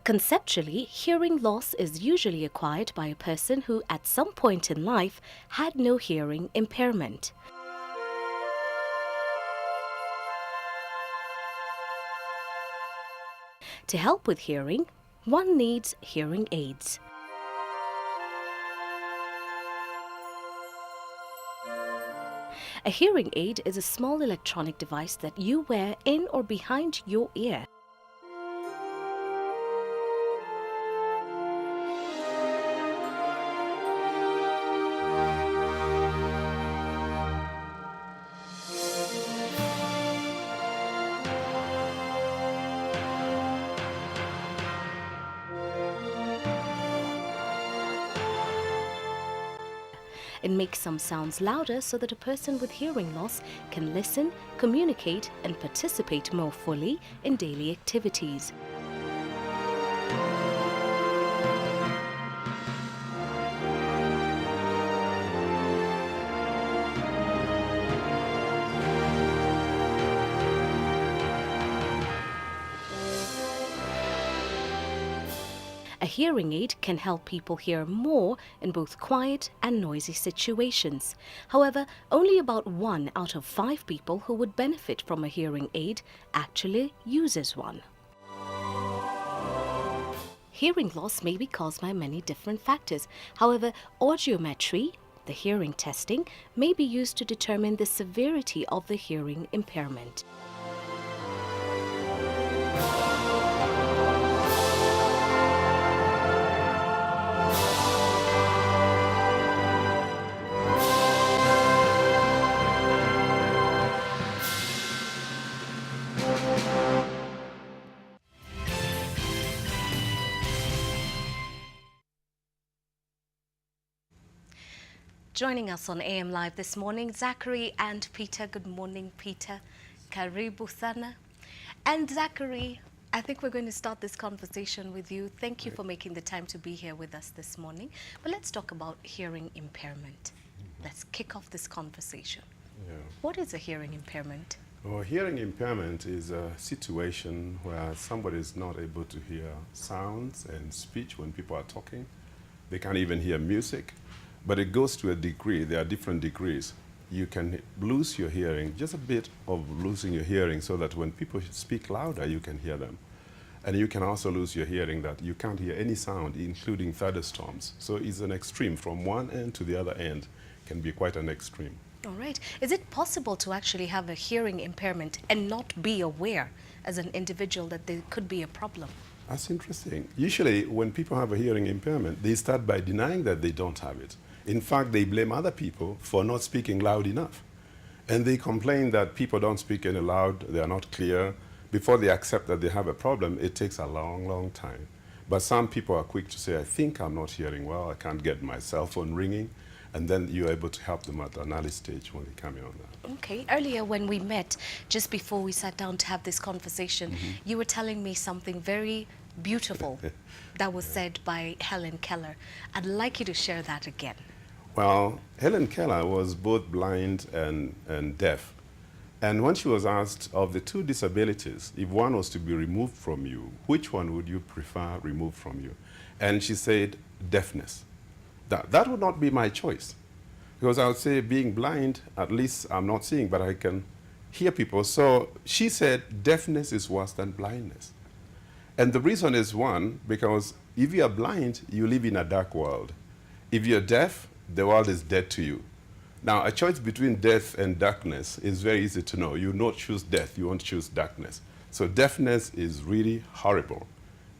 Conceptually, hearing loss is usually acquired by a person who at some point in life had no hearing impairment. To help with hearing, one needs hearing aids. A hearing aid is a small electronic device that you wear in or behind your ear. It makes some sounds louder so that a person with hearing loss can listen, communicate, and participate more fully in daily activities. A hearing aid can help people hear more in both quiet and noisy situations. However, only about 1 out of 5 people who would benefit from a hearing aid actually uses one. Hearing loss may be caused by many different factors. However, audiometry, the hearing testing, may be used to determine the severity of the hearing impairment. Joining us on AM Live this morning, Zachary and Peter. Good morning, Peter. Karibu sana. And Zachary, I think we're going to start this conversation with you. Thank you for making the time to be here with us this morning. But let's talk about hearing impairment. Let's kick off this conversation. Yeah. What is a hearing impairment? Well, hearing impairment is a situation where somebody is not able to hear sounds and speech when people are talking. They can't even hear music. But it goes to a degree. There are different degrees. You can lose your hearing, just a bit of losing your hearing, so that when people speak louder, you can hear them. And you can also lose your hearing that you can't hear any sound, including thunderstorms. So it's an extreme. From one end to the other end can be quite an extreme. All right. Is it possible to actually have a hearing impairment and not be aware as an individual that there could be a problem? That's interesting. Usually, when people have a hearing impairment, they start by denying that they don't have it. In fact, they blame other people for not speaking loud enough. And they complain that people don't speak any loud, they are not clear. Before they accept that they have a problem, it takes a long, long time. But some people are quick to say, I think I'm not hearing well, I can't get my cell phone ringing. And then you're able to help them at an early stage when they come in on that. Okay. Earlier when we met, just before we sat down to have this conversation, you were telling me something very beautiful that was said by Helen Keller. I'd like you to share that again. Well, Helen Keller was both blind and deaf. And when she was asked of the two disabilities, if one was to be removed from you, which one would you prefer removed from you? And she said, deafness. That would not be my choice. Because I would say being blind, at least I'm not seeing, but I can hear people. So she said deafness is worse than blindness. And the reason is one, because if you are blind, you live in a dark world. If you're deaf, the world is dead to you. Now, a choice between death and darkness is very easy to know. You not choose death, you won't choose darkness. So deafness is really horrible.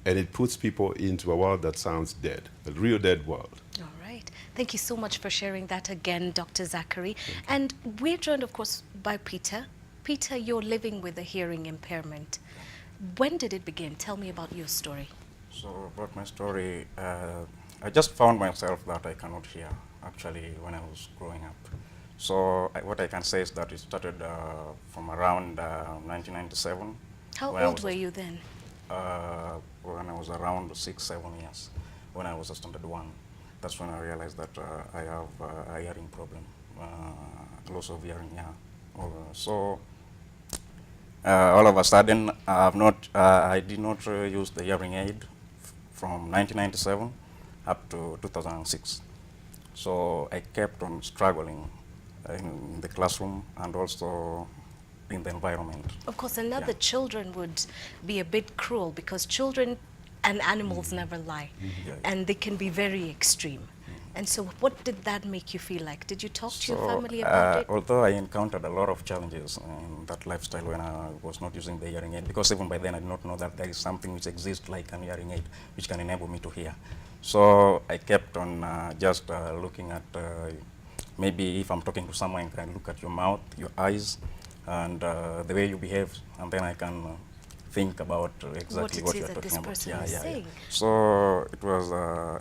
And it puts people into a world that sounds dead, a real dead world. All right. Thank you so much for sharing that again, Dr. Zachary. And we're joined, of course, by Peter. Peter, you're living with a hearing impairment. When did it begin? Tell me about your story. So about my story, I just found myself that I cannot hear, actually, when I was growing up. So what I can say is that it started from around 1997. How old were you then? When I was around 6, 7 years, when I was a standard 1. That's when I realized that I have a hearing problem, loss of hearing, yeah. So all of a sudden, I did not use the hearing aid from 1997 up to 2006. So I kept on struggling in the classroom and also in the environment. Of course, and now Yeah. the children would be a bit cruel because children and animals never lie, Yeah. and they can be very extreme. And so what did that make you feel like? Did you talk to your family about it? Although I encountered a lot of challenges in that lifestyle when I was not using the hearing aid, because even by then I did not know that there is something which exists like an hearing aid which can enable me to hear. So I kept on just looking at maybe if I'm talking to someone, I can look at your mouth, your eyes, and the way you behave, and then I can think about exactly what it you're is that this talking about. person is saying. So it was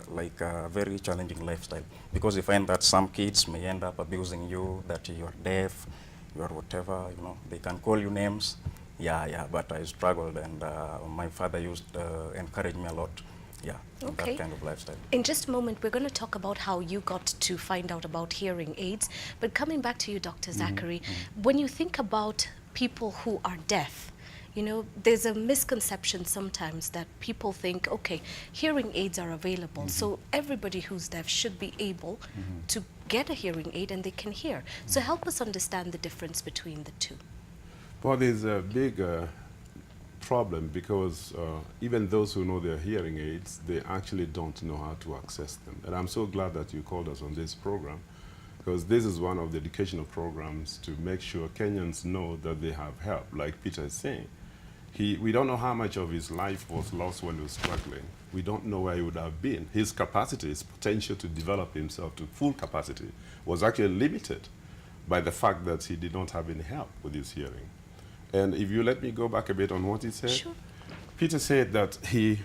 like a very challenging lifestyle, because you find that some kids may end up abusing you, that you're deaf, you're whatever, you know, they can call you names. But I struggled, and my father used to encourage me a lot. In Okay. that kind of lifestyle. In just a moment, we're going to talk about how you got to find out about hearing aids. But coming back to you, Dr. Zachary, when you think about people who are deaf, you know, there's a misconception sometimes that people think, okay, hearing aids are available, so everybody who's deaf should be able to get a hearing aid and they can hear. So help us understand the difference between the two. Well, there's a big problem because even those who know their hearing aids, they actually don't know how to access them. And I'm so glad that you called us on this program, because this is one of the educational programs to make sure Kenyans know that they have help. Like Peter is saying, we don't know how much of his life was lost when he was struggling. We don't know where he would have been. His capacity, his potential to develop himself to full capacity was actually limited by the fact that he did not have any help with his hearing. And if you let me go back a bit on what he said, Sure. Peter said that he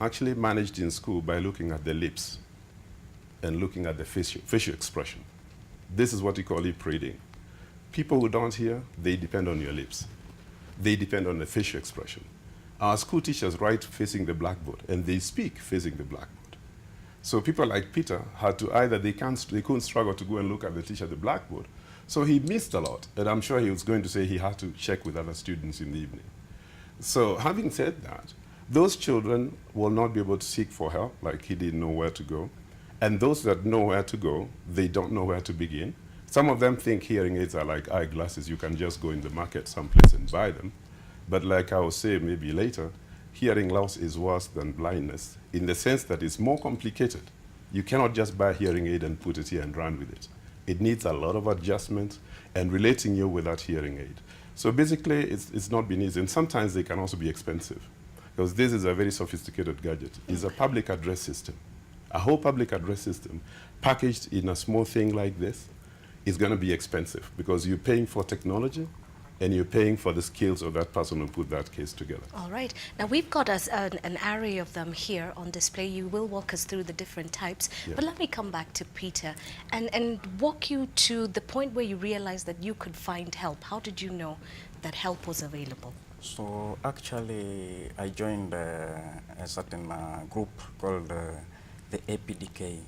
actually managed in school by looking at the lips and looking at the facial expression. This is what we call lip reading. People who don't hear, they depend on your lips. They depend on the facial expression. Our school teachers write facing the blackboard, and they speak facing the blackboard. So people like Peter had to either, they couldn't struggle to go and look at the teacher at the blackboard. So he missed a lot, and I'm sure he was going to say he had to check with other students in the evening. So having said that, those children will not be able to seek for help, like he didn't know where to go. And those that know where to go, they don't know where to begin. Some of them think hearing aids are like eyeglasses. You can just go in the market someplace and buy them. But like I will say maybe later, hearing loss is worse than blindness in the sense that it's more complicated. You cannot just buy a hearing aid and put it here and run with it. It needs a lot of adjustment and relating you with that hearing aid. So basically, it's not been easy. And sometimes they can also be expensive, because this is a very sophisticated gadget. It's a public address system. A whole public address system packaged in a small thing like this is going to be expensive, because you're paying for technology and you're paying for the skills of that person who put that case together. All right. Now, we've got us an array of them here on display. You will walk us through the different types. Yeah. But let me come back to Peter and walk you to the point where you realized that you could find help. How did you know that help was available? So actually, I joined a certain group called the APDK,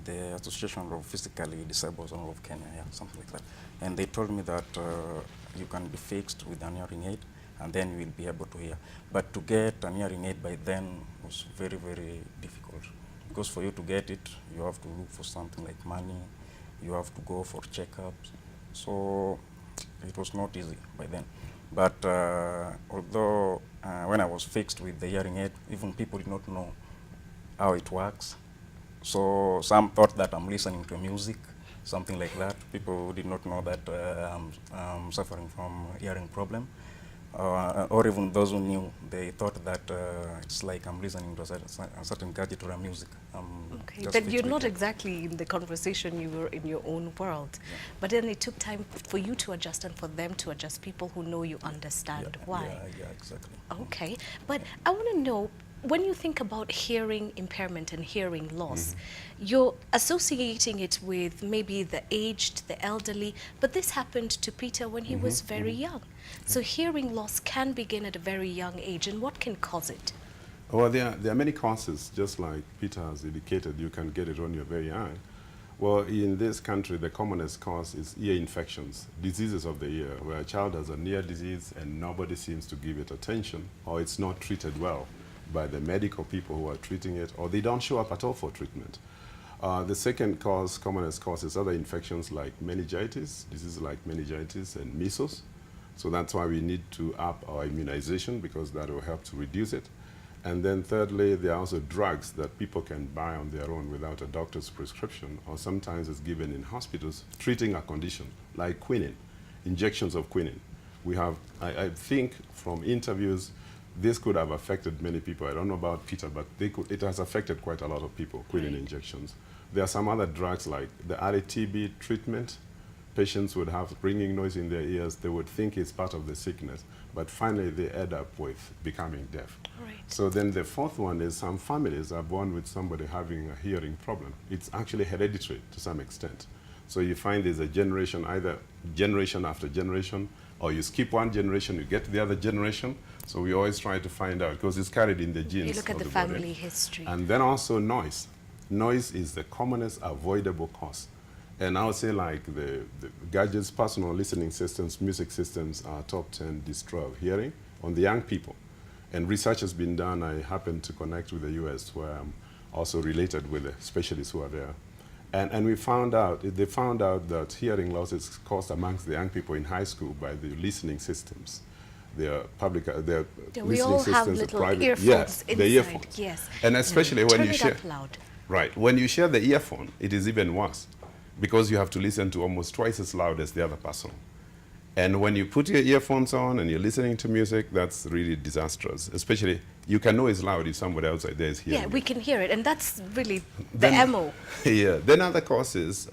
the Association of Physically Disabled of Kenya, something like that. And they told me that you can be fixed with an hearing aid, and then you will be able to hear. But to get an hearing aid by then was very, very difficult, because for you to get it, you have to look for something like money, you have to go for checkups. So it was not easy by then. But although when I was fixed with the hearing aid, even people did not know how it works. So some thought that I'm listening to music, something like that. People did not know that I'm suffering from hearing problem. Or even those who knew, they thought that it's like I'm listening to a certain gadget or a music. Okay, but you're not exactly in the conversation, you were in your own world. Yeah. But then it took time for you to adjust and for them to adjust, people who know you understand why. Yeah, exactly. Okay, but I want to know, when you think about hearing impairment and hearing loss, you're associating it with maybe the aged, the elderly, but this happened to Peter when he was very young. So hearing loss can begin at a very young age, and what can cause it? Well, there are many causes, just like Peter has indicated. You can get it on your very eye. Well, in this country, the commonest cause is ear infections, diseases of the ear, where a child has an ear disease and nobody seems to give it attention, or it's not treated well. by the medical people who are treating it, or they don't show up at all for treatment. The second cause, commonest cause, is other infections like meningitis, diseases like meningitis and measles. So that's why we need to up our immunization, because that will help to reduce it. And then thirdly, there are also drugs that people can buy on their own without a doctor's prescription, or sometimes it's given in hospitals treating a condition, like quinine, injections of quinine. We have, I think from interviews, this could have affected many people. I don't know about Peter, but it has affected quite a lot of people, quinine injections. There are some other drugs like the TB treatment. Patients would have ringing noise in their ears. They would think it's part of the sickness, but finally they end up with becoming deaf. Right. So then the fourth one is some families are born with somebody having a hearing problem. It's actually hereditary to some extent. So you find there's a generation, either generation after generation, or you skip one generation, you get to the other generation. So we always try to find out, because it's carried in the genes. You look at the body. family history. And then also noise. Noise is the commonest avoidable cause. And I would say like the gadgets, personal listening systems, music systems are top 10 destroyer of hearing on the young people. And research has been done. I happen to connect with the US, where I'm also related with the specialists who are there. And they found out that hearing loss is caused amongst the young people in high school by the listening systems. Their we all have little earphones inside. The earphones. Yes. And especially when you share, turn it up loud. Right, when you share the earphone, it is even worse, because you have to listen to almost twice as loud as the other person. And when you put your earphones on and you're listening to music, that's really disastrous. Especially, you can know it's loud if somebody outside there is hearing. Yeah, we can hear it, and that's really Then- the MO. Yeah, then other causes,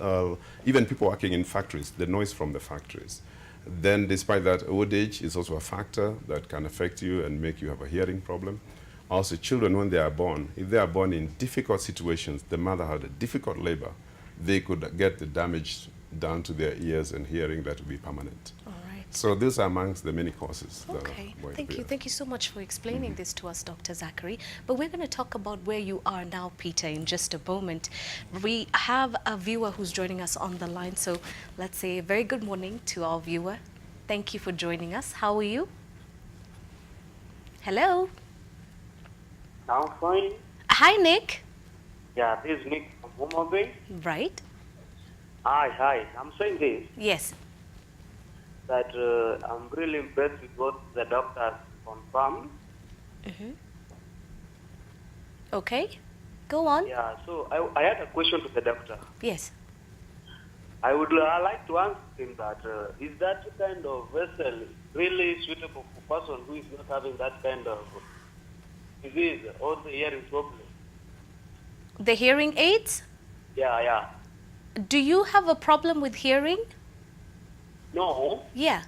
even people working in factories, the noise from the factories. Then despite that, old age is also a factor that can affect you and make you have a hearing problem. Also, children, when they are born, if they are born in difficult situations, the mother had a difficult labor, they could get the damage down to their ears and hearing that will be permanent. All right. So these are amongst the many causes. Okay, that are thank you. Thank you so much for explaining this to us, Dr. Zachary. But we're going to talk about where you are now, Peter, in just a moment. We have a viewer who's joining us on the line, so let's say a very good morning to our viewer. Thank you for joining us. How are you? Hello? I'm fine. Hi, Nick. Yeah, this is Nick from Homa Bay. Right? Hi. I'm saying this, Yes. that I'm really impressed with what the doctors confirmed. Okay. Go on. Yeah, so I had a question to the doctor. Yes. I would like to ask him that, is that kind of vessel really suitable for a person who is not having that kind of disease or the hearing problem? The hearing aids? Yeah. Do you have a problem with hearing? No. Yeah.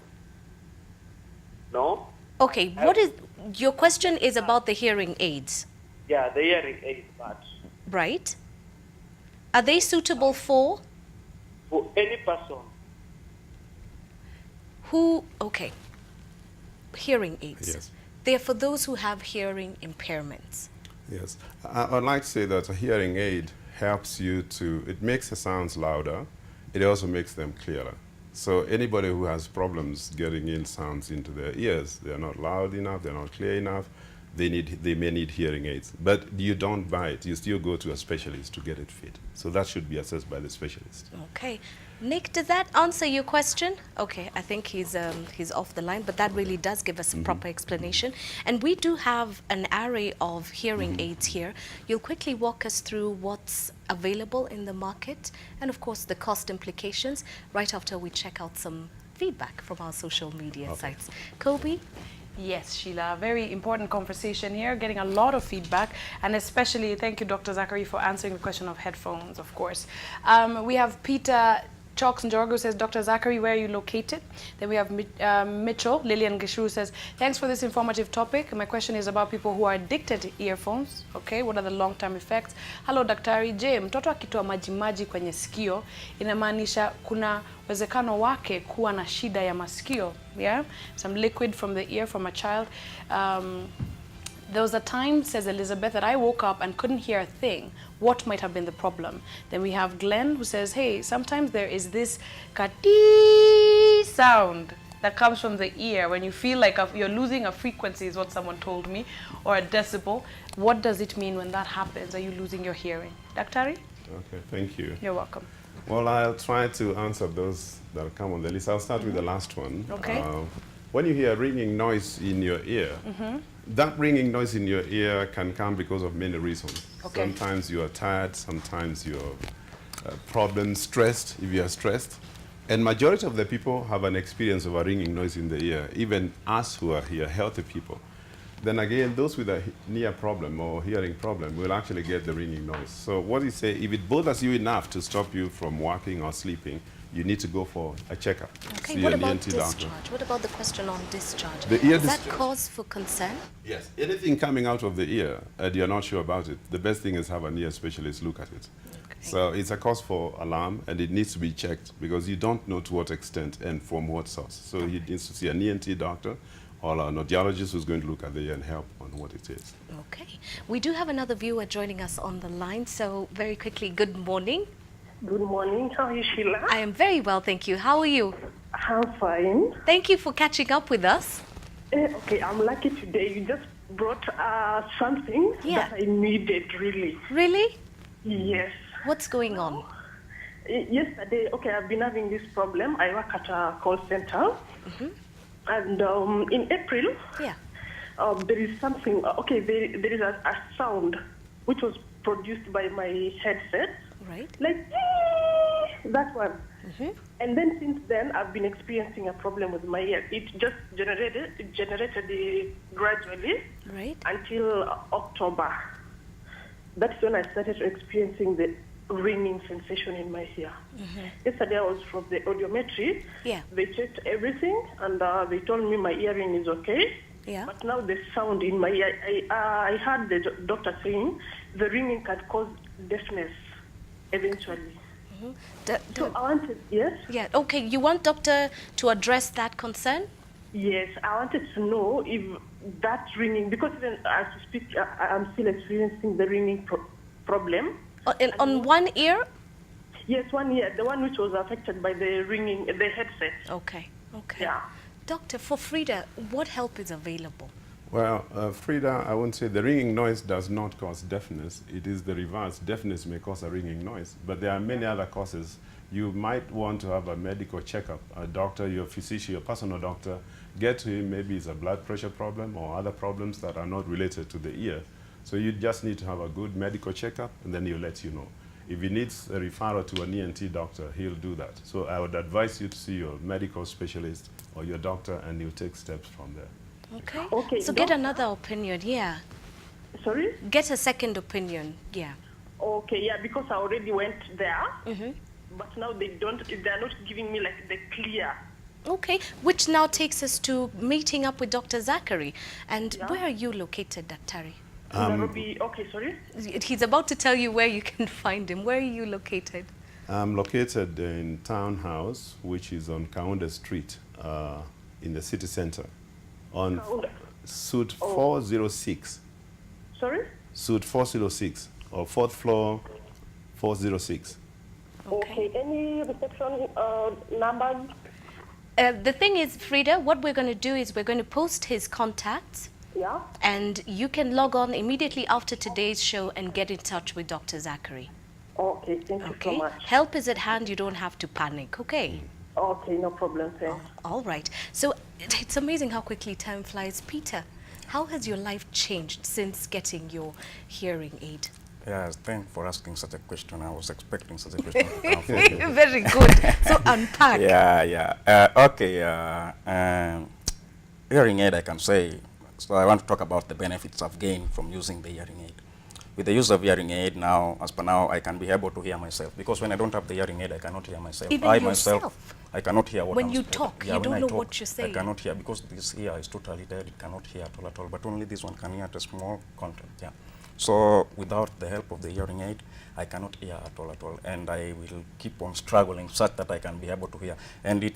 No? Okay, what is your question is about the hearing aids, Yeah, the hearing aid, but right? Are they suitable for any person. who? Okay. Hearing aids. Yes. They're for those who have hearing impairments. Yes. I'd like to say that a hearing aid helps you to, it makes the sounds louder. It also makes them clearer. So anybody who has problems getting in sounds into their ears, they're not loud enough, they're not clear enough, they may need hearing aids. But you don't buy it, you still go to a specialist to get it fit. So that should be assessed by the specialist. Okay. Nick, does that answer your question? Okay, I think he's off the line, but that really does give us a proper explanation. And we do have an array of hearing aids here. You'll quickly walk us through what's available in the market and, of course, the cost implications right after we check out some feedback from our social media sites. Kobe? Yes, Sheila, very important conversation here, getting a lot of feedback, and especially thank you, Dr. Zachary, for answering the question of headphones, of course. We have Peter Chalks and Jorgo says, Dr. Zachary, where are you located? Then we have Mitchell, Lillian Gishu says, thanks for this informative topic. My question is about people who are addicted to earphones. Okay, what are the long-term effects? Hello, Daktari. Je, mtoto akitoa majimaji kwenye sikio, inamaanisha kuna uwezekano wake kuwa na shida ya masikio? Yeah, some liquid from the ear from a child. There was a time, says Elizabeth, that I woke up and couldn't hear a thing. What might have been the problem? Then we have Glenn who says, hey, sometimes there is this kati sound that comes from the ear when you feel like you're losing a frequency, is what someone told me, or a decibel. What does it mean when that happens? Are you losing your hearing? Daktari? Okay, thank you. You're welcome. Well, I'll try to answer those that come on the list. I'll start with the last one. Okay. When you hear ringing noise in your ear, that ringing noise in your ear can come because of many reasons. Okay. Sometimes you are tired, sometimes you're stressed, if you are stressed. And majority of the people have an experience of a ringing noise in the ear, even us who are here, healthy people. Then again, those with a ear problem or hearing problem will actually get the ringing noise. So what you say, if it bothers you enough to stop you from working or sleeping, you need to go for a checkup. Okay, See what an about ENT discharge? doctor. What about the question on discharge? The ear Is that discharge. cause for concern? Yes. Anything coming out of the ear and you're not sure about it, the best thing is have an ear specialist look at it. Okay. So it's a cause for alarm and it needs to be checked because you don't know to what extent and from what source. So he needs to see an ENT doctor or an audiologist who's going to look at the ear and help on what it is. Okay. We do have another viewer joining us on the line, so very quickly, good morning. Good morning. How are you, Sheila? I am very well, thank you. How are you? I'm fine. Thank you for catching up with us. Okay, I'm lucky today. You just brought something Yeah. that I needed, really. Really? Yes. What's going on? Yesterday, okay, I've been having this problem. I work at a call center. And in April, Yeah. there is something, there is a sound which was produced by my headset. Right. Like, that one. And then since then, I've been experiencing a problem with my ear. It just generated gradually Right. until October. That's when I started experiencing the ringing sensation in my ear. Yesterday, I was from the audiometry. Yeah. They checked everything, and they told me my hearing is okay. Yeah. But now the sound in my ear, I heard the doctor saying the ringing can cause deafness eventually. So I wanted, yes? Yeah. Okay. You want doctor to address that concern? Yes, I wanted to know if that ringing, because even as we speak, I'm still experiencing the ringing problem. On one ear? Yes, 1 year, the one which was affected by the ringing, the headset. Okay. Okay. Yeah. Doctor, for Frida, what help is available? Well, Frida, I won't say the ringing noise does not cause deafness. It is the reverse. Deafness may cause a ringing noise, but there are many other causes. You might want to have a medical checkup. A doctor, your physician, your personal doctor, get to him. Maybe it's a blood pressure problem or other problems that are not related to the ear. So you just need to have a good medical checkup, and then he'll let you know. If he needs a referral to an ENT doctor, he'll do that. So I would advise you to see your medical specialist or your doctor, and he'll take steps from there. Okay. Okay, So get another opinion. Yeah. Sorry? Get a second opinion. Yeah. Okay, yeah, because I already went there. But now they're not giving me like the clear. Okay. Which now takes us to meeting up with Dr. Zachary. And where are you located, Daktari? Nairobi, okay, sorry? He's about to tell you where you can find him. Where are you located? I'm located in Townhouse, which is on Kaunda Street in the city center, on Suite 406. Sorry? Suite 406, or 4th floor 406. Okay, any reception numbers? The thing is, Frida, what we're going to do is we're going to post his contacts. Yeah? And you can log on immediately after today's show and get in touch with Dr. Zachary. Okay, thank you so Okay? much. Help is at hand. You don't have to panic. Okay? Okay, no problem, thanks. All right. So it's amazing how quickly time flies. Peter, how has your life changed since getting your hearing aid? Yes, thanks for asking such a question. I was expecting such a question to come from you. Very good. So unpack. Hearing aid, I can say. So I want to talk about the benefits I've gained from using the hearing aid. With the use of hearing aid now, as per now, I can be able to hear myself. Because when I don't have the hearing aid, I cannot hear myself. Even I yourself? myself, I cannot hear what When I'm you saying. talk, you when don't I know talk, what you're saying. I cannot hear because this ear is totally dead. It cannot hear at all. But only this one can hear at a small content. Yeah. So without the help of the hearing aid, I cannot hear at all. And I will keep on struggling such that I can be able to hear. And it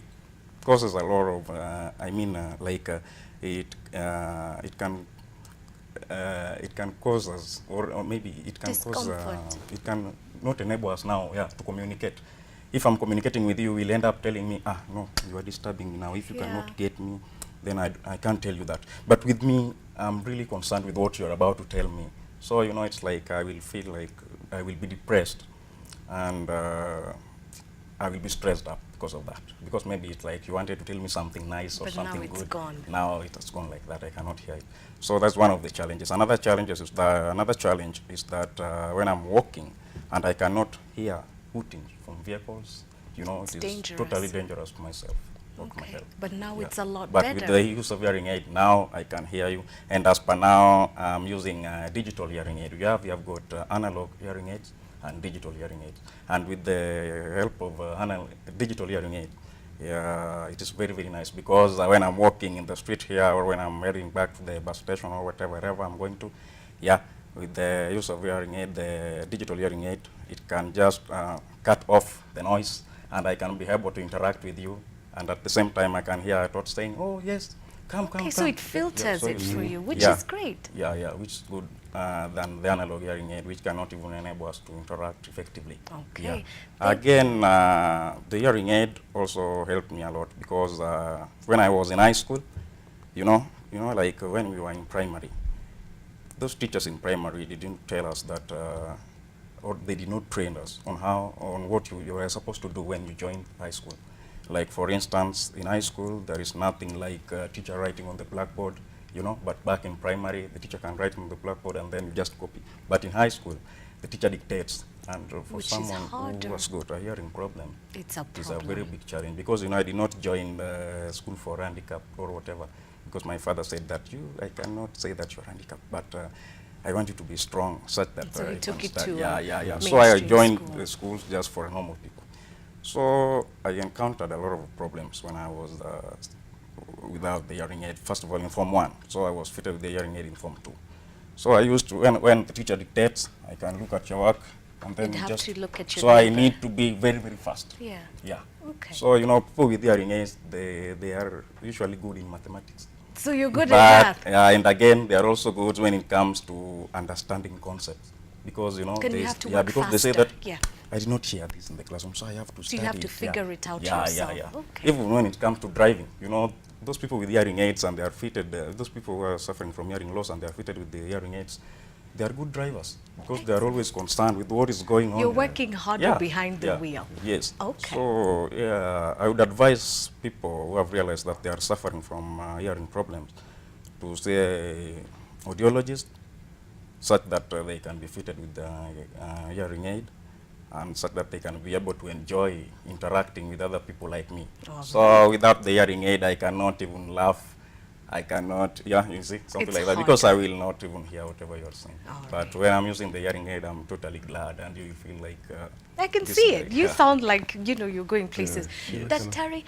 causes a lot of, it can cause us, or maybe it can cause, Discomfort. it can not enable us now, to communicate. if I'm communicating with you, you will end up telling me, no, you are disturbing me now. If you cannot get me, then I can't tell you that. But with me, I'm really concerned with what you're about to tell me. So, you know, it's like I will feel like I will be depressed, and I will be stressed up because of that. Because maybe it's like you wanted to tell me something nice or something good. But now it's gone. Now it has gone like that. I cannot hear it. So that's one of the challenges. Another challenge is that when I'm walking and I cannot hear hooting from vehicles, you know, it's it is dangerous. totally dangerous to myself. Okay, but now it's a lot but better. But with the use of hearing aid, now I can hear you. And as per now, I'm using digital hearing aid. We have got analog hearing aids and digital hearing aids. And with the help of digital hearing aid, it is very, very nice, because when I'm walking in the street here, or when I'm heading back to the bus station or wherever I'm going to, with the use of hearing aid, the digital hearing aid, it can just cut off the noise, and I can be able to interact with you. And at the same time, I can hear a thought saying, oh, yes, come. Okay, so it filters so it for you, which is great. Yeah, which is good than the analog hearing aid, which cannot even enable us to interact effectively. Okay. Again, the hearing aid also helped me a lot, because when I was in high school, you know, like when we were in primary, those teachers in primary didn't tell us that, or they did not train us on what you were supposed to do when you joined high school. Like, for instance, in high school, there is nothing like teacher writing on the blackboard, you know, but back in primary, the teacher can write on the blackboard and then you just copy. But in high school, the teacher dictates, and for someone who has got a hearing problem, it's a very big challenge, because, you know, I did not join the school for handicap or whatever, because my father said that I cannot say that you're handicapped, but I want you to be strong, such that so he took it to So I joined school. the schools just for normal people. So I encountered a lot of problems when I was without the hearing aid. First of all, in Form 1, so I was fitted with the hearing aid in Form 2. So I used to, when the teacher dictates, I can look at your work, and then have to look at your so I need to be very, very fast. Yeah. Okay. So, you know, people with hearing aids, they are usually good in mathematics. So you're good at that. And again, they are also good when it comes to understanding concepts, because, you know, because they say that I did not hear this in the classroom, so I have to study. So you have to figure it out yourself. Okay. Even when it comes to driving, you know, those people with hearing aids and they are fitted, those people who are suffering from hearing loss and they are fitted with the hearing aids, they are good drivers, because they are always concerned with what is going on. You're working harder behind the wheel. Yes. Okay. So, I would advise people who have realized that they are suffering from hearing problems to see an audiologist, such that they can be fitted with the hearing aid, and such that they can be able to enjoy interacting with other people like me. So without the hearing aid, I cannot even laugh. I cannot, you see, something like that, because I will not even hear whatever you're saying. But when I'm using the hearing aid, I'm totally glad, and you feel like... I can see it. You sound like, you know, you're going places. Terry,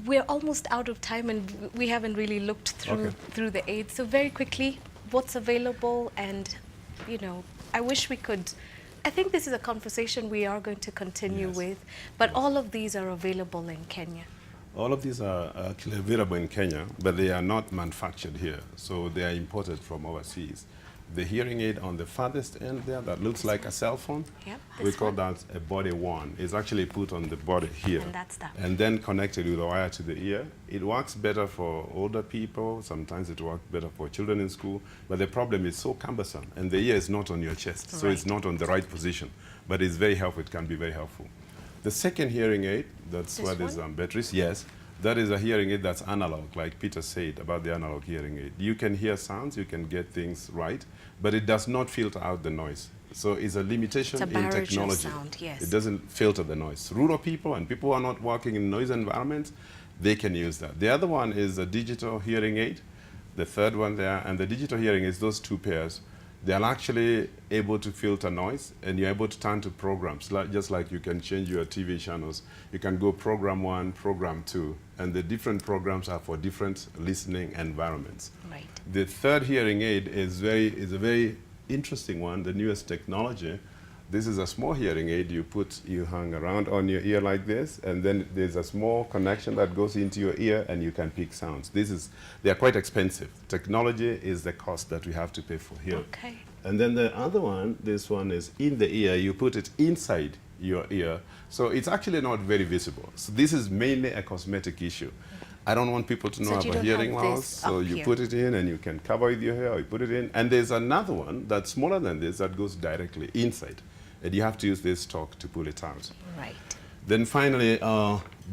we're almost out of time, and we haven't really looked through the aids. So very quickly, what's available? And, you know, I wish we could... I think this is a conversation we are going to continue with, but all of these are available in Kenya. All of these are actually available in Kenya, but they are not manufactured here, so they are imported from overseas. The hearing aid on the farthest end there that looks like a cell phone, we call that a body one. It's actually put on the body here, and then connected with a wire to the ear. It works better for older people. Sometimes it works better for children in school, but the problem is so cumbersome, and the ear is not on your chest, so it's not on the right position, but it's very helpful. It can be very helpful. The second hearing aid, that's where there's batteries, that is a hearing aid that's analog, like Peter said about the analog hearing aid. You can hear sounds, you can get things right, but it does not filter out the noise. So it's a limitation in technology. Sound, It doesn't filter the noise. Rural people and people who are not working in noise environments, they can use that. The other one is a digital hearing aid, the third one there, and the digital hearing is those two pairs. They are actually able to filter noise, and you're able to turn to programs, just like you can change your TV channels. You can go program 1, program 2, and the different programs are for different listening environments. Right. The third hearing aid is a very interesting one, the newest technology. This is a small hearing aid you hang around on your ear like this, and then there's a small connection that goes into your ear, and you can pick sounds. They are quite expensive. Technology is the cost that we have to pay for here. Okay. And then the other one, this one is in the ear. You put it inside your ear. So it's actually not very visible. So this is mainly a cosmetic issue. I don't want people to know So you about don't hearing have loss. this So up you here. put it in and you can cover with your hair, or you put it in. And there's another one that's smaller than this that goes directly inside. And you have to use this stalk to pull it out. Right. Then finally,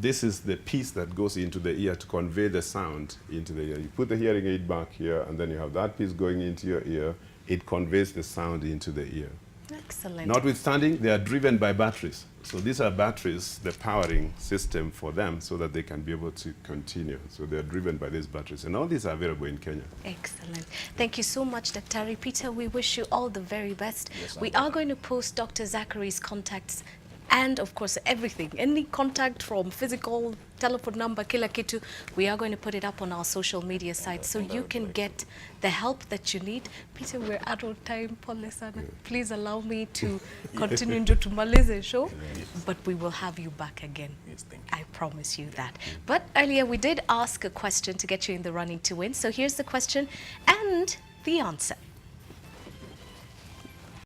this is the piece that goes into the ear to convey the sound into the ear. You put the hearing aid back here, and then you have that piece going into your ear. It conveys the sound into the ear. Excellent. Notwithstanding, they are driven by batteries. So these are batteries, the powering system for them, so that they can be able to continue. So they are driven by these batteries. And all these are available in Kenya. Excellent. Thank you so much, Dr. Peter. We wish you all the very best. Yes, We are going to post Dr. Zachary's contacts and, of course, everything. Any contact from physical, telephone number, kila kitu, we are going to put it up on our social media sites so you can get the help that you need. Peter, we're out of time. Pole sana. Please allow me to continue to tumalize show, but we will have you back again. Yes, thank you. I promise you that. But earlier we did ask a question to get you in the running to win. So here's the question and the answer.